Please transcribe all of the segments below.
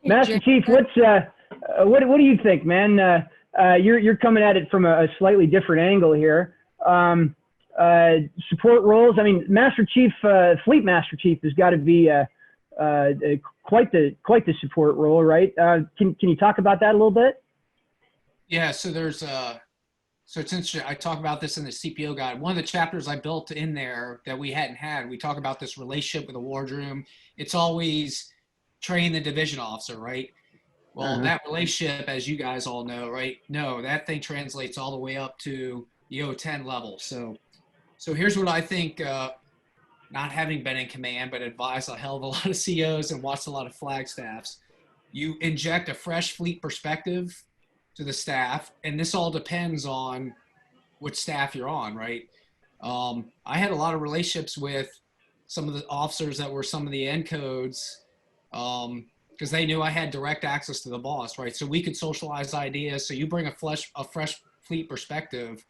Hey, Master Jay. Chief, what do you think, man? You're coming at it from a slightly different angle here. Support roles. I mean, Master Chief, Fleet Master Chief has got to be quite the support role, right? Can you talk about that a little bit? Yeah, so so it's interesting. I talk about this in the CPO guide. One of the chapters I built in there that we hadn't had, we talk about this relationship with the wardroom. It's always train the division officer, right? Well, Uh-huh. that relationship, as you guys all know, right? No, that thing translates all the way up to the O10 level. So here's what I think, not having been in command, but advised a hell of a lot of COs and watched a lot of flag staffs. You inject a fresh fleet perspective to the staff, and this all depends on which staff you're on, right? I had a lot of relationships with some of the officers that were some of the end codes, because they knew I had direct access to the boss, right? So we could socialize ideas. So you bring a fresh fleet perspective.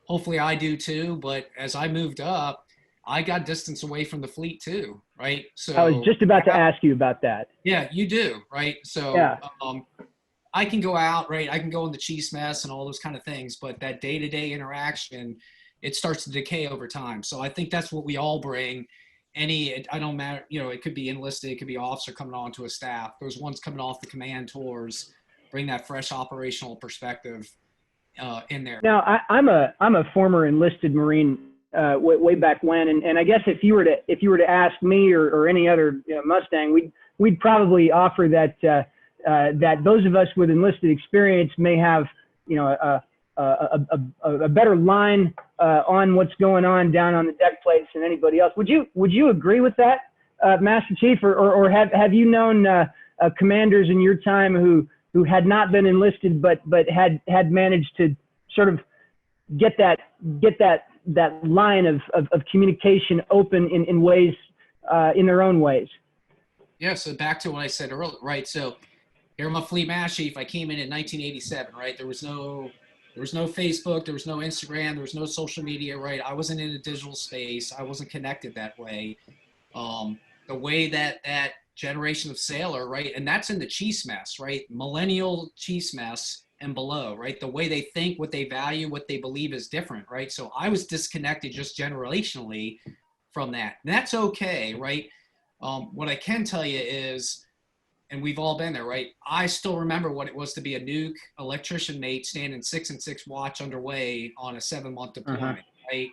Hopefully I do too. But as I moved up, I got distance away from the fleet too, right? I was So just about to ask you about that. yeah, you do, right? So Yeah. I can go out, right? I can go in the cheese mess and all those kind of things, but that day-to-day interaction, it starts to decay over time. So I think that's what we all bring. I don't matter, it could be enlisted, it could be officer coming on to a staff. Those ones coming off the command tours bring that fresh operational perspective in there. Now, I'm a former enlisted Marine way back when, and I guess if you were to ask me or any other Mustang, we'd probably offer that those of us with enlisted experience may have a better line on what's going on down on the deck plates than anybody else. Would you agree with that, Master Chief, or have you known commanders in your time who had not been enlisted but had managed to sort of get that line of communication open in ways in their own ways? Yeah, so back to what I said earlier, right? So here I'm a fleet master chief. I came in 1987, right? There was no Facebook, there was no Instagram, there was no social media, right? I wasn't in a digital space. I wasn't connected that way. The way that generation of sailor, right? And that's in the cheese mess, right? Millennial cheese mess and below, right? The way they think, what they value, what they believe is different, right? So I was disconnected just generationally from that. And that's okay, right? What I can tell you is, and we've all been there, right? I still remember what it was to be a nuke electrician mate standing 6 and 6 watch underway on a 7-month Uh-huh. deployment, right?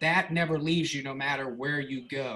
That never leaves you no matter where you go.